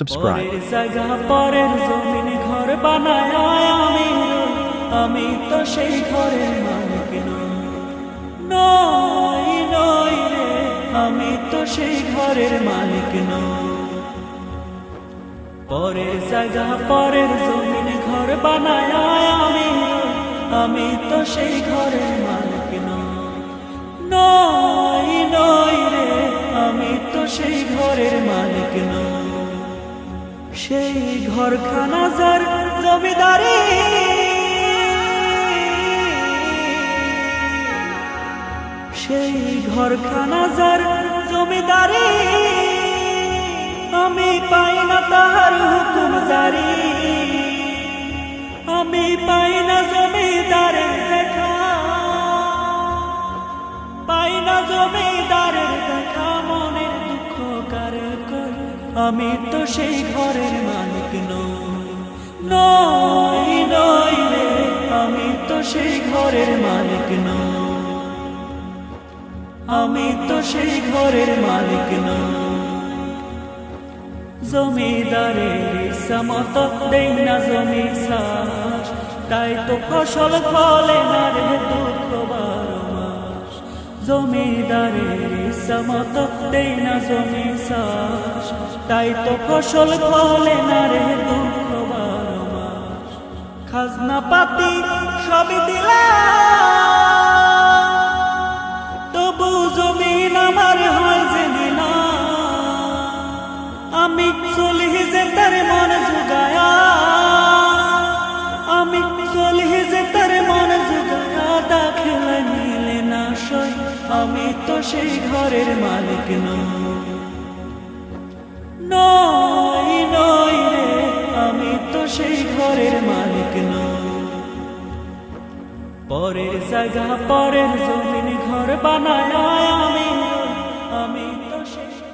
subscribe. পরের জায়গা পরের জমিন ঘর বানায় আমি তো সেই ঘরের মালিক নই নই রে, আমি তো সেই ঘরের মালিক নই। পরের জায়গা পরের জমিন ঘর বানায় আমি তো সেই ঘরের মালিক নই নই রে, আমি তো সেই ঘরের মালিক নই। সেই ঘরখানা যার জমিদারি, সেই ঘরখানা যার জমিদারি, আমি পাই না তাহার হুকুম জারি, আমি পাই না জমিদারের দেখা, পাই না জমিদারের দেখা, মনের দুঃখ কারে কই, আমি তো সেই ঘরের মালিক নই নই রে, আমি তো সেই ঘরের মালিক নই, আমি তো সেই ঘরের মালিক নই। জমিদারের ইচ্ছামত দেই না জমি চাষ, তাই তো ফসল ফলে না রে দুঃখ বারো মাস। জমিদারের ইচ্ছামত দেই না জমি চাষ, তাই তো ফসল ফলে না রে দুঃখ বারো মাস। খাজনা পাতি সবই দিলাম, তবু জমিন আমার হয় জেনে না, আমি চলি যে তার মন জুগায়া, আমি চলি যে তার মন জুগায়া, দাখিলা নিলে না সই, আমি তো সেই ঘরের মালিক নই নই রে, আমি তো সেই ঘরের মালিক নই। পরের জায়গা পরের জমিন ঘর বানায়